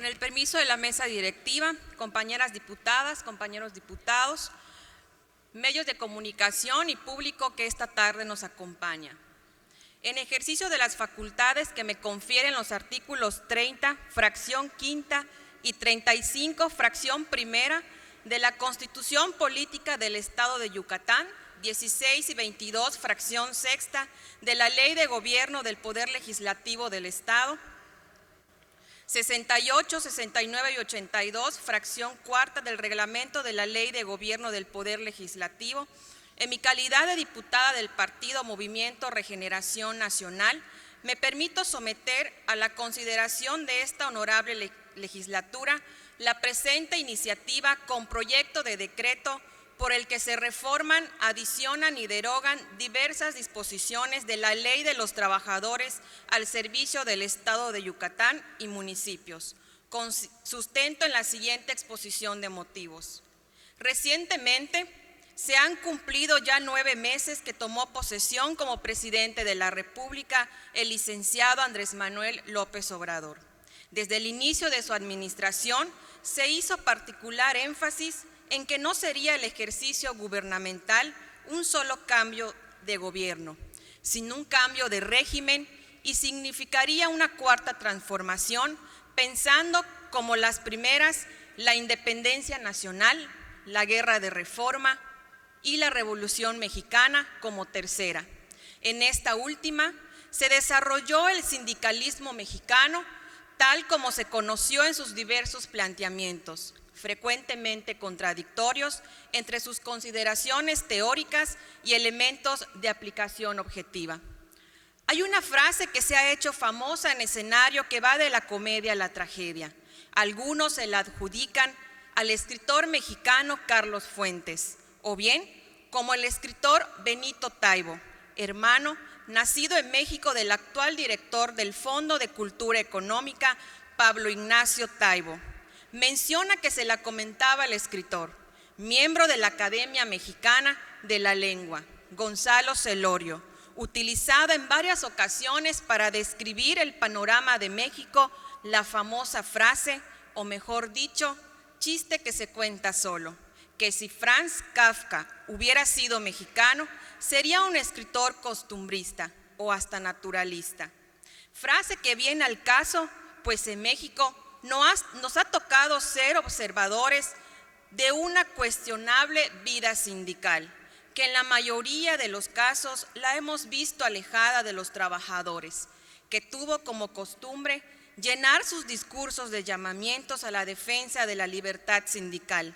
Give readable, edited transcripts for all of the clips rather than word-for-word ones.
Con el permiso de la mesa directiva, compañeras diputadas, compañeros diputados, medios de comunicación y público que esta tarde nos acompaña. En ejercicio de las facultades que me confieren los artículos 30, fracción quinta y 35, fracción primera de la Constitución Política del Estado de Yucatán, 16 y 22, fracción sexta de la Ley de Gobierno del Poder Legislativo del Estado, 68, 69 y 82, fracción cuarta del Reglamento de la Ley de Gobierno del Poder Legislativo, en mi calidad de diputada del Partido Movimiento Regeneración Nacional, me permito someter a la consideración de esta honorable legislatura la presente iniciativa con proyecto de decreto por el que se reforman, adicionan y derogan diversas disposiciones de la Ley de los Trabajadores al servicio del Estado de Yucatán y municipios, con sustento en la siguiente exposición de motivos. Recientemente se han cumplido ya 9 meses que tomó posesión como presidente de la República el licenciado Andrés Manuel López Obrador. Desde el inicio de su administración se hizo particular énfasis en que no sería el ejercicio gubernamental un solo cambio de gobierno, sino un cambio de régimen y significaría una cuarta transformación, pensando como las primeras la independencia nacional, la guerra de reforma y la Revolución Mexicana como tercera. En esta última se desarrolló el sindicalismo mexicano tal como se conoció en sus diversos planteamientos, frecuentemente contradictorios entre sus consideraciones teóricas y elementos de aplicación objetiva. Hay una frase que se ha hecho famosa en escenario que va de la comedia a la tragedia. Algunos se la adjudican al escritor mexicano Carlos Fuentes, o bien como el escritor Benito Taibo, hermano nacido en México del actual director del Fondo de Cultura Económica, Pablo Ignacio Taibo. Menciona que se la comentaba el escritor, miembro de la Academia Mexicana de la Lengua, Gonzalo Celorio, utilizada en varias ocasiones para describir el panorama de México, la famosa frase, o mejor dicho, chiste que se cuenta solo, que si Franz Kafka hubiera sido mexicano, sería un escritor costumbrista o hasta naturalista. Frase que viene al caso, pues en México nos ha tocado ser observadores de una cuestionable vida sindical, que en la mayoría de los casos la hemos visto alejada de los trabajadores, que tuvo como costumbre llenar sus discursos de llamamientos a la defensa de la libertad sindical,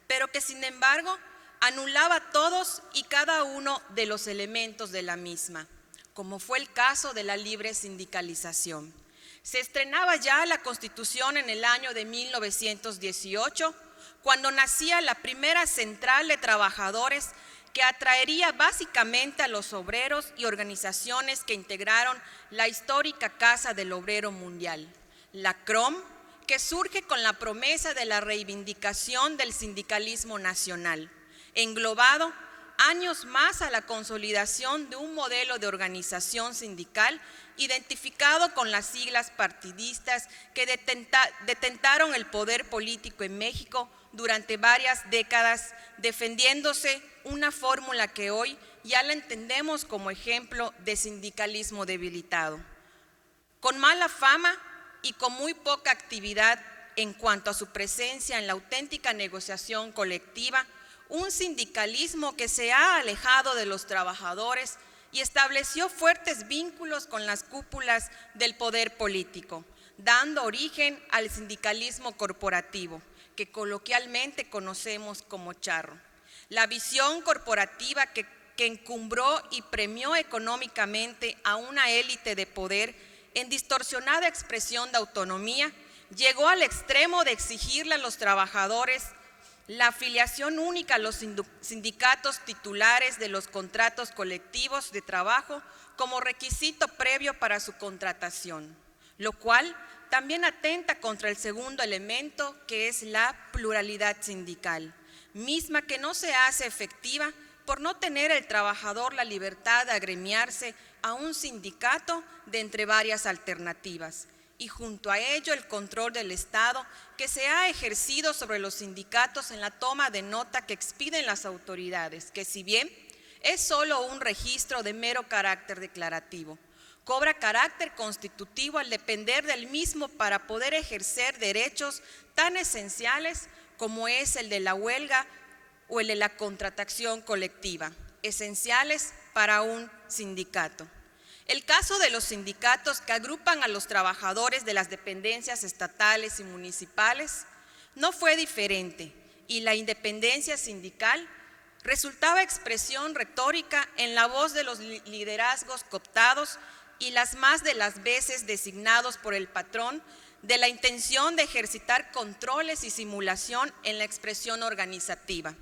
pero que sin embargo anulaba todos y cada uno de los elementos de la misma, como fue el caso de la libre sindicalización. Se estrenaba ya la Constitución en el año de 1918, cuando nacía la primera central de trabajadores que atraería básicamente a los obreros y organizaciones que integraron la histórica Casa del Obrero Mundial, la CROM, que surge con la promesa de la reivindicación del sindicalismo nacional, englobado años más a la consolidación de un modelo de organización sindical identificado con las siglas partidistas que detentaron el poder político en México durante varias décadas, defendiéndose una fórmula que hoy ya la entendemos como ejemplo de sindicalismo debilitado. Con mala fama y con muy poca actividad en cuanto a su presencia en la auténtica negociación colectiva, un sindicalismo que se ha alejado de los trabajadores y estableció fuertes vínculos con las cúpulas del poder político, dando origen al sindicalismo corporativo, que coloquialmente conocemos como charro. La visión corporativa que encumbró y premió económicamente a una élite de poder en distorsionada expresión de autonomía, llegó al extremo de exigirle a los trabajadores la afiliación única a los sindicatos titulares de los contratos colectivos de trabajo como requisito previo para su contratación, lo cual también atenta contra el segundo elemento, que es la pluralidad sindical, misma que no se hace efectiva por no tener el trabajador la libertad de agremiarse a un sindicato de entre varias alternativas, y junto a ello el control del Estado que se ha ejercido sobre los sindicatos en la toma de nota que expiden las autoridades, que si bien es solo un registro de mero carácter declarativo, cobra carácter constitutivo al depender del mismo para poder ejercer derechos tan esenciales como es el de la huelga o el de la contratación colectiva, esenciales para un sindicato. El caso de los sindicatos que agrupan a los trabajadores de las dependencias estatales y municipales no fue diferente, y la independencia sindical resultaba expresión retórica en la voz de los liderazgos cooptados y las más de las veces designados por el patrón de la intención de ejercitar controles y simulación en la expresión organizativa.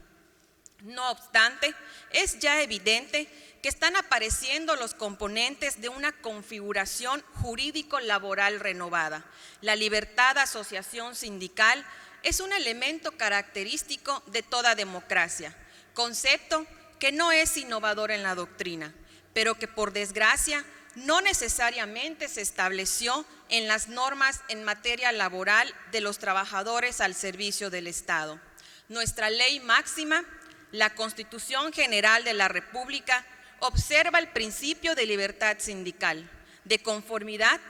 No obstante, es ya evidente que están apareciendo los componentes de una configuración jurídico-laboral renovada. La libertad de asociación sindical es un elemento característico de toda democracia, concepto que no es innovador en la doctrina, pero que por desgracia no necesariamente se estableció en las normas en materia laboral de los trabajadores al servicio del Estado. Nuestra ley máxima, la Constitución General de la República, observa el principio de libertad sindical, de conformidad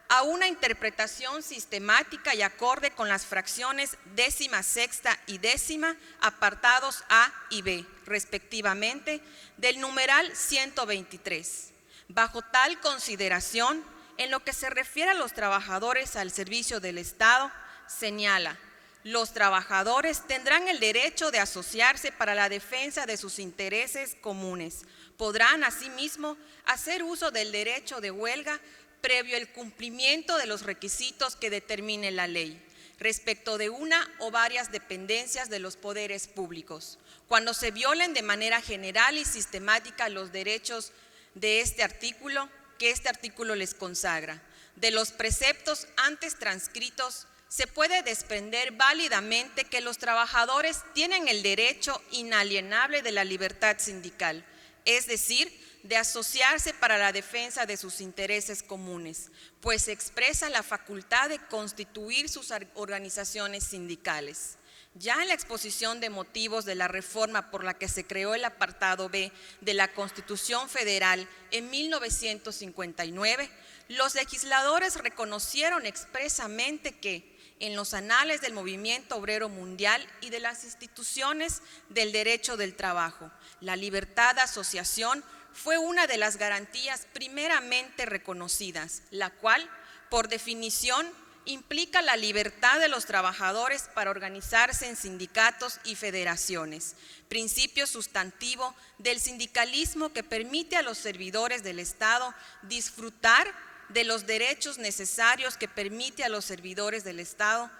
a una interpretación sistemática y acorde con las fracciones 16ª y 10ª, apartados A y B, respectivamente, del numeral 123. Bajo tal consideración, en lo que se refiere a los trabajadores al servicio del Estado, señala: los trabajadores tendrán el derecho de asociarse para la defensa de sus intereses comunes. Podrán, asimismo, hacer uso del derecho de huelga previo el cumplimiento de los requisitos que determine la ley, respecto de una o varias dependencias de los poderes públicos, cuando se violen de manera general y sistemática los derechos de este artículo, que este artículo les consagra. De los preceptos antes transcritos, se puede desprender válidamente que los trabajadores tienen el derecho inalienable de la libertad sindical, es decir, de asociarse para la defensa de sus intereses comunes, pues expresa la facultad de constituir sus organizaciones sindicales. Ya en la exposición de motivos de la reforma por la que se creó el apartado B de la Constitución Federal en 1959, los legisladores reconocieron expresamente que en los anales del movimiento obrero mundial y de las instituciones del derecho del trabajo, la libertad de asociación fue una de las garantías primeramente reconocidas, la cual, por definición, implica la libertad de los trabajadores para organizarse en sindicatos y federaciones, principio sustantivo del sindicalismo que permite a los servidores del Estado disfrutar de los derechos necesarios que permite a los servidores del Estado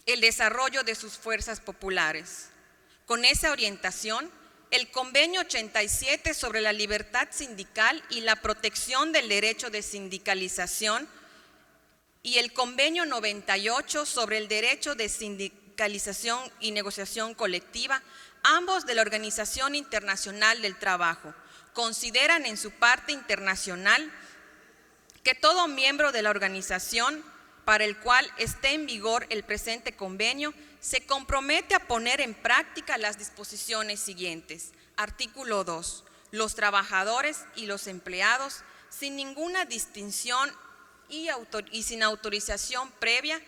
el desarrollo de sus fuerzas populares. Con esa orientación, el Convenio 87 sobre la libertad sindical y la protección del derecho de sindicalización y el Convenio 98 sobre el derecho de sindicalización y negociación colectiva, ambos de la Organización Internacional del Trabajo, consideran en su parte internacional que todo miembro de la organización para el cual esté en vigor el presente convenio se compromete a poner en práctica las disposiciones siguientes. Artículo 2. Los trabajadores y los empleados, sin ninguna distinción y sin autorización previa,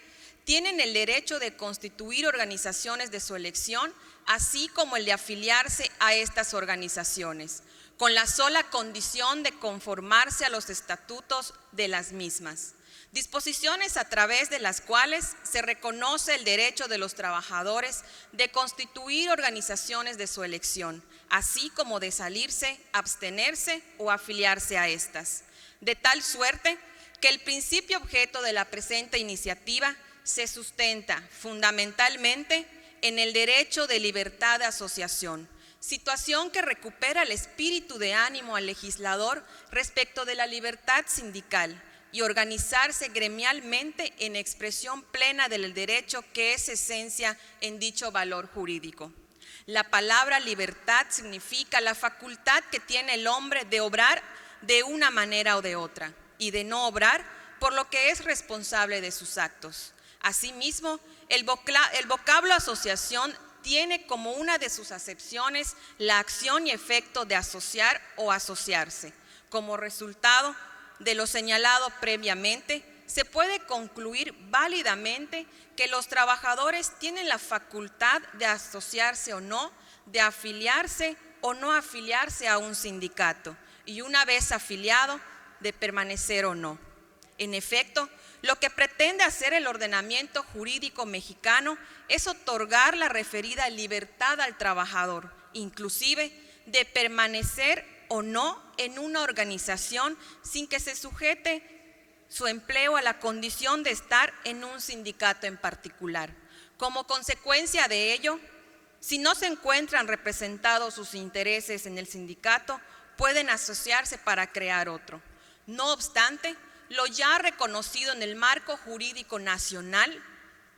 tienen el derecho de constituir organizaciones de su elección, así como el de afiliarse a estas organizaciones, con la sola condición de conformarse a los estatutos de las mismas. Disposiciones a través de las cuales se reconoce el derecho de los trabajadores de constituir organizaciones de su elección, así como de salirse, abstenerse o afiliarse a estas, de tal suerte que el principio objeto de la presente iniciativa se sustenta fundamentalmente en el derecho de libertad de asociación, situación que recupera el espíritu de ánimo al legislador respecto de la libertad sindical y organizarse gremialmente en expresión plena del derecho que es esencia en dicho valor jurídico. La palabra libertad significa la facultad que tiene el hombre de obrar de una manera o de otra y de no obrar por lo que es responsable de sus actos. Asimismo, el vocablo asociación tiene como una de sus acepciones la acción y efecto de asociar o asociarse. Como resultado de lo señalado previamente, se puede concluir válidamente que los trabajadores tienen la facultad de asociarse o no, de afiliarse o no afiliarse a un sindicato, y una vez afiliado, de permanecer o no. En efecto, lo que pretende hacer el ordenamiento jurídico mexicano es otorgar la referida libertad al trabajador, inclusive de permanecer o no en una organización sin que se sujete su empleo a la condición de estar en un sindicato en particular. Como consecuencia de ello, si no se encuentran representados sus intereses en el sindicato, pueden asociarse para crear otro. No obstante, lo ya reconocido en el marco jurídico nacional,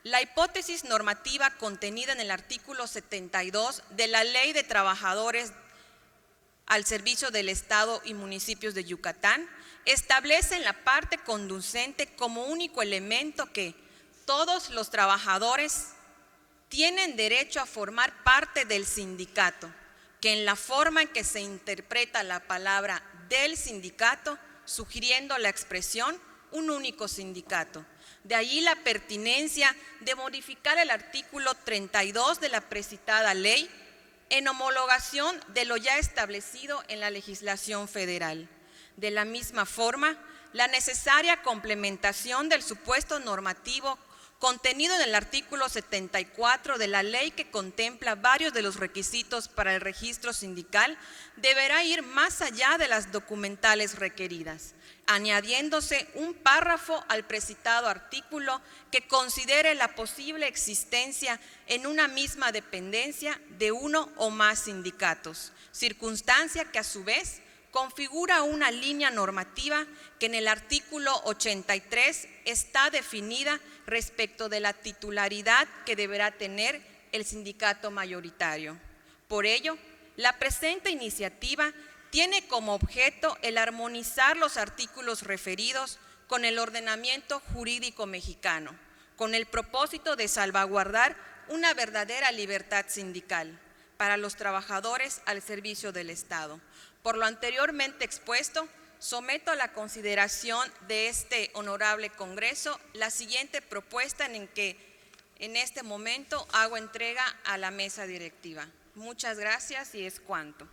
la hipótesis normativa contenida en el artículo 72 de la Ley de Trabajadores al Servicio del Estado y Municipios de Yucatán establece en la parte conducente como único elemento que todos los trabajadores tienen derecho a formar parte del sindicato, que en la forma en que se interpreta la palabra del sindicato, sugiriendo la expresión un único sindicato. De ahí la pertinencia de modificar el artículo 32 de la precitada ley en homologación de lo ya establecido en la legislación federal. De la misma forma, la necesaria complementación del supuesto normativo contenido en el artículo 74 de la ley que contempla varios de los requisitos para el registro sindical deberá ir más allá de las documentales requeridas, añadiéndose un párrafo al precitado artículo que considere la posible existencia en una misma dependencia de uno o más sindicatos, circunstancia que a su vez configura una línea normativa que en el artículo 83 está definida respecto de la titularidad que deberá tener el sindicato mayoritario. Por ello, la presente iniciativa tiene como objeto el armonizar los artículos referidos con el ordenamiento jurídico mexicano, con el propósito de salvaguardar una verdadera libertad sindical para los trabajadores al servicio del Estado. Por lo anteriormente expuesto, someto a la consideración de este honorable Congreso la siguiente propuesta en que en este momento hago entrega a la mesa directiva. Muchas gracias y es cuanto.